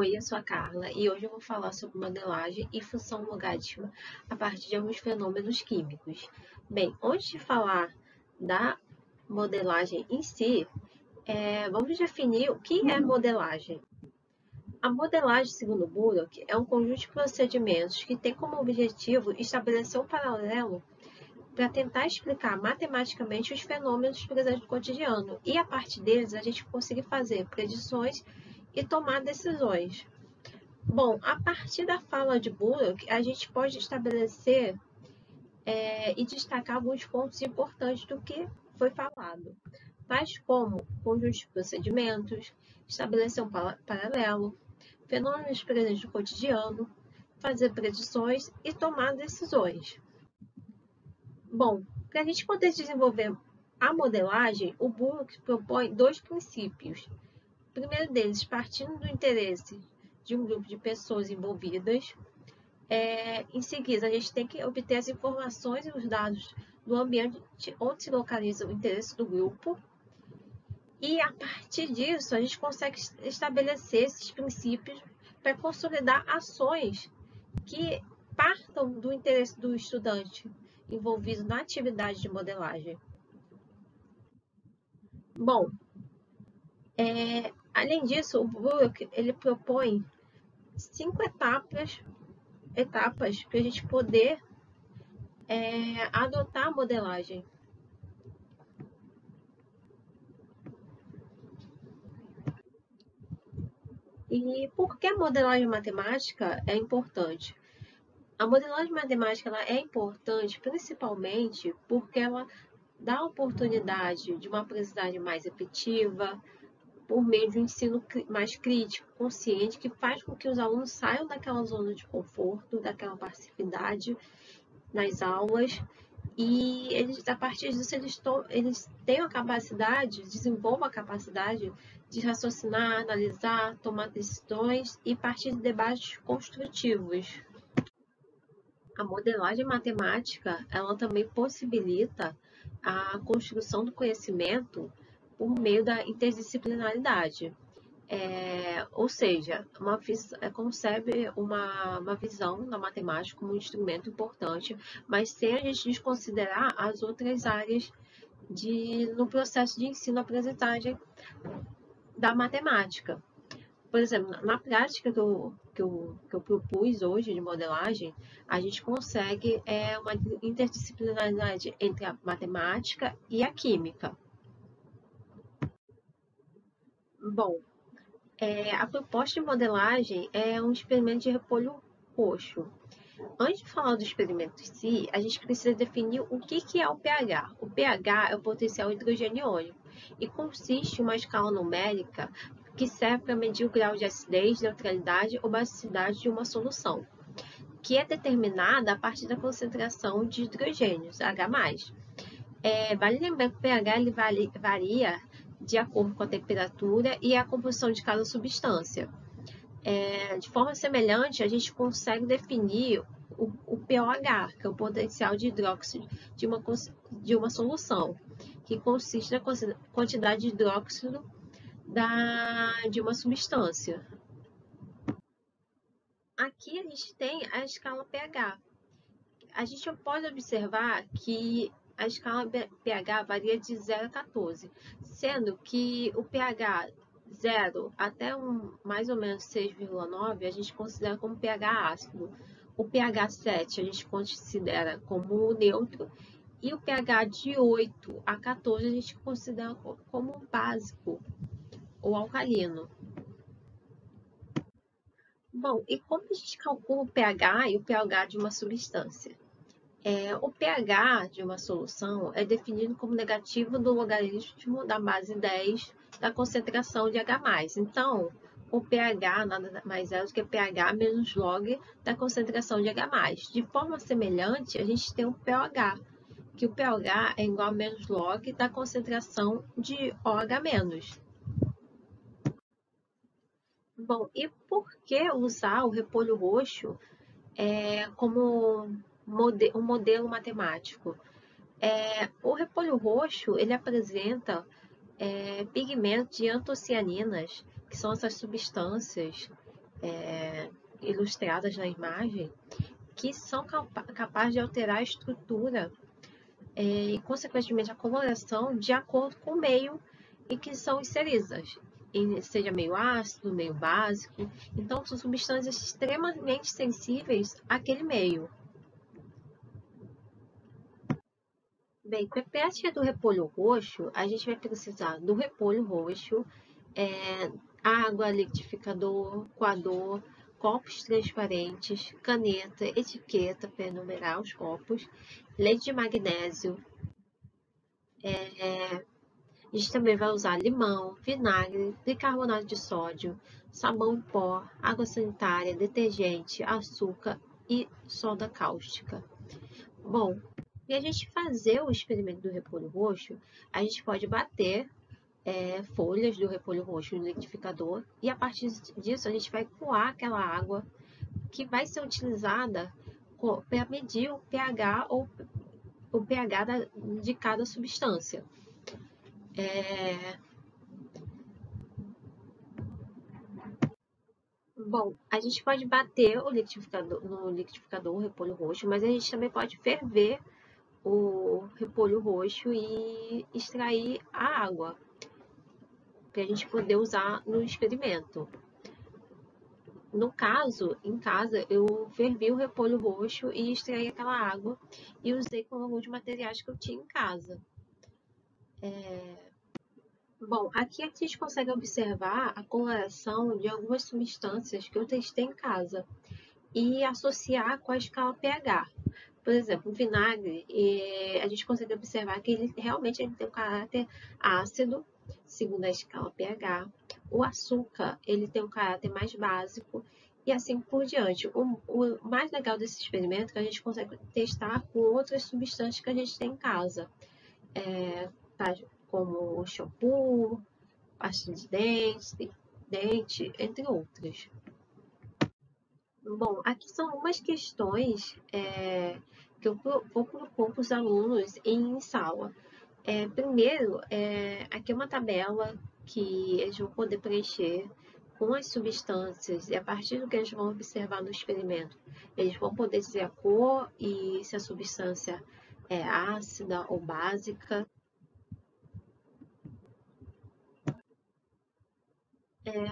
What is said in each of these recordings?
Oi, eu sou a Carla e hoje eu vou falar sobre modelagem e função logaritma a partir de alguns fenômenos químicos. Bem, antes de falar da modelagem em si, vamos definir o que é modelagem. A modelagem, segundo Bullock, é um conjunto de procedimentos que tem como objetivo estabelecer um paralelo para tentar explicar matematicamente os fenômenos presentes no cotidiano e, a partir deles, a gente conseguir fazer predições e tomar decisões. Bom, a partir da fala de Bullock, a gente pode estabelecer e destacar alguns pontos importantes do que foi falado, tais como conjunto de procedimentos, estabelecer um paralelo, fenômenos presentes no cotidiano, fazer predições e tomar decisões. Bom, para a gente poder desenvolver a modelagem, o Bullock propõe dois princípios. O primeiro deles, partindo do interesse de um grupo de pessoas envolvidas. Em seguida, a gente tem que obter as informações e os dados do ambiente onde se localiza o interesse do grupo. E, a partir disso, a gente consegue estabelecer esses princípios para consolidar ações que partam do interesse do estudante envolvido na atividade de modelagem. Bom, além disso, o Bullock ele propõe 5 etapas para a gente poder adotar a modelagem. E por que a modelagem matemática é importante? A modelagem matemática ela é importante principalmente porque ela dá a oportunidade de uma aprendizagem mais efetiva, por meio de um ensino mais crítico, consciente, que faz com que os alunos saiam daquela zona de conforto, daquela passividade nas aulas, e eles, a partir disso eles têm a capacidade, desenvolvem a capacidade de raciocinar, analisar, tomar decisões e partir de debates construtivos. A modelagem matemática, ela também possibilita a construção do conhecimento por meio da interdisciplinaridade. Ou seja, concebe uma visão da matemática como um instrumento importante, mas sem a gente desconsiderar as outras áreas no processo de ensino-aprendizagem da matemática. Por exemplo, na prática que eu propus hoje de modelagem, a gente consegue uma interdisciplinaridade entre a matemática e a química. Bom, a proposta de modelagem é um experimento de repolho roxo. Antes de falar do experimento em si, a gente precisa definir o que é o pH. O pH é o potencial hidrogênio iônico e consiste em uma escala numérica que serve para medir o grau de acidez, neutralidade ou basicidade de uma solução, que é determinada a partir da concentração de hidrogênios, H+. Vale lembrar que o pH ele varia de acordo com a temperatura e a composição de cada substância. De forma semelhante, a gente consegue definir o pOH, que é o potencial de hidróxido de uma solução, que consiste na quantidade de hidróxido de uma substância. Aqui a gente tem a escala pH. A gente pode observar que a escala pH varia de 0 a 14, sendo que o pH 0 até mais ou menos 6,9 a gente considera como pH ácido. O pH 7 a gente considera como neutro e o pH de 8 a 14 a gente considera como básico ou alcalino. Bom, e como a gente calcula o pH e o pH de uma substância? O pH de uma solução é definido como negativo do logaritmo da base 10 da concentração de H+. Então, o pH nada mais é do que pH menos log da concentração de H+. De forma semelhante, a gente tem o pOH, que o pOH é igual a menos log da concentração de OH-. Bom, e por que usar o repolho roxo como um modelo matemático? O repolho roxo ele apresenta pigmentos de antocianinas, que são essas substâncias ilustradas na imagem, que são capazes de alterar a estrutura e, consequentemente, a coloração de acordo com o meio em que são inseridas, seja meio ácido, meio básico. Então, são substâncias extremamente sensíveis àquele meio. Bem, para a prática do repolho roxo, a gente vai precisar do repolho roxo, água, liquidificador, coador, copos transparentes, caneta, etiqueta para enumerar os copos, leite de magnésio. A gente também vai usar limão, vinagre, bicarbonato de sódio, sabão em pó, água sanitária, detergente, açúcar e soda cáustica. Bom, e a gente fazer o experimento do repolho roxo, a gente pode bater folhas do repolho roxo no liquidificador e a partir disso a gente vai coar aquela água que vai ser utilizada para medir o pH ou o pH de cada substância. Bom, a gente pode bater no liquidificador o repolho roxo, mas a gente também pode ferver o repolho roxo e extrair a água para a gente poder usar no experimento. No caso, em casa, eu fervi o repolho roxo e extraí aquela água e usei com alguns materiais que eu tinha em casa. Bom, aqui a gente consegue observar a coloração de algumas substâncias que eu testei em casa e associar com a escala pH. Por exemplo, o vinagre, a gente consegue observar que ele realmente tem um caráter ácido, segundo a escala pH. O açúcar, ele tem um caráter mais básico e assim por diante. O mais legal desse experimento é que a gente consegue testar com outras substâncias que a gente tem em casa, como o shampoo, pasta de dente, entre outras. Bom, aqui são algumas questões que eu vou propor para os alunos em sala. Primeiro, aqui é uma tabela que eles vão poder preencher com as substâncias e a partir do que eles vão observar no experimento, eles vão poder dizer a cor e se a substância é ácida ou básica.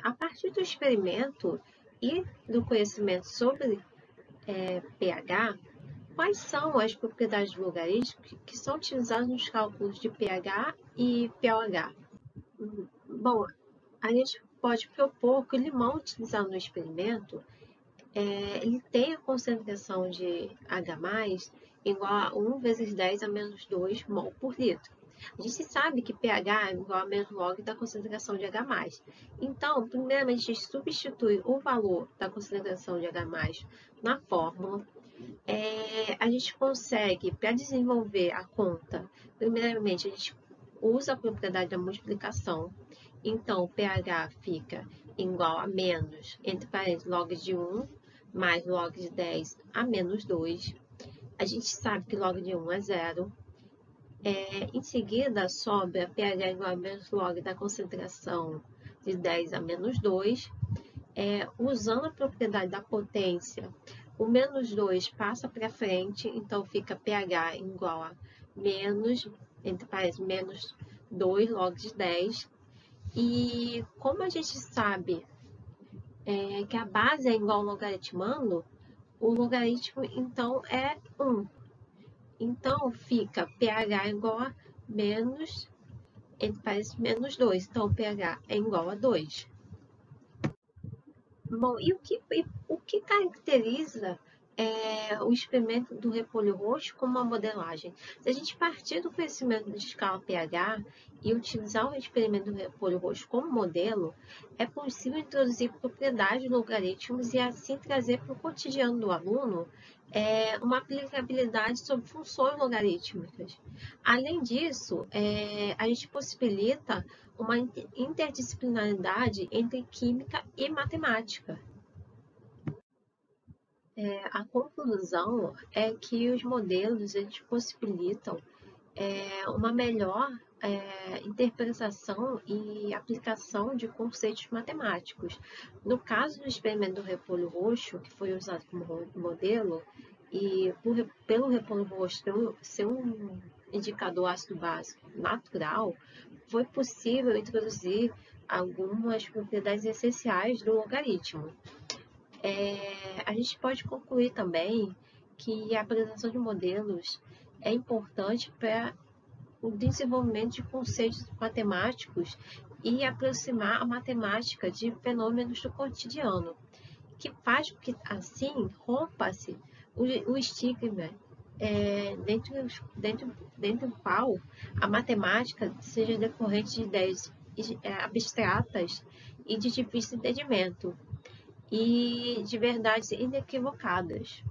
A partir do experimento e do conhecimento sobre pH, quais são as propriedades do logaritmo que são utilizadas nos cálculos de pH e pOH? Bom, a gente pode propor que o limão utilizado no experimento, ele tem a concentração de H+, igual a 1 vezes 10 a menos 2 mol por litro. A gente sabe que pH é igual a menos log da concentração de H+. Então, primeiramente, a gente substitui o valor da concentração de H+, na fórmula. A gente consegue, para desenvolver a conta, primeiramente, a gente usa a propriedade da multiplicação. Então, o pH fica igual a menos, entre parênteses, log de 1 mais log de 10 a menos 2. A gente sabe que log de 1 é zero. Em seguida, sobra pH igual a menos log da concentração de 10 a menos 2. Usando a propriedade da potência, o menos 2 passa para frente, então fica pH igual a menos, entre parênteses, menos 2 log de 10. E como a gente sabe que a base é igual ao logaritmando, o logaritmo então é 1. Então fica pH igual a menos, entre parênteses, menos 2. Então pH é igual a 2. Bom, e o que caracteriza o experimento do repolho roxo como uma modelagem? Se a gente partir do conhecimento de escala pH e utilizar o experimento do repolho roxo como modelo, é possível introduzir propriedades de logaritmos e assim trazer para o cotidiano do aluno uma aplicabilidade sobre funções logarítmicas. Além disso, a gente possibilita uma interdisciplinaridade entre química e matemática. A conclusão é que os modelos eles possibilitam uma melhor interpretação e aplicação de conceitos matemáticos. No caso do experimento do repolho roxo, que foi usado como modelo, e pelo repolho roxo ser um indicador ácido básico natural, foi possível introduzir algumas propriedades essenciais do logaritmo. A gente pode concluir também que a apresentação de modelos é importante para o desenvolvimento de conceitos matemáticos e aproximar a matemática de fenômenos do cotidiano, que faz com que, assim, rompa-se o estigma dentro do qual a matemática seja decorrente de ideias abstratas e de difícil entendimento, e de verdades inequivocadas.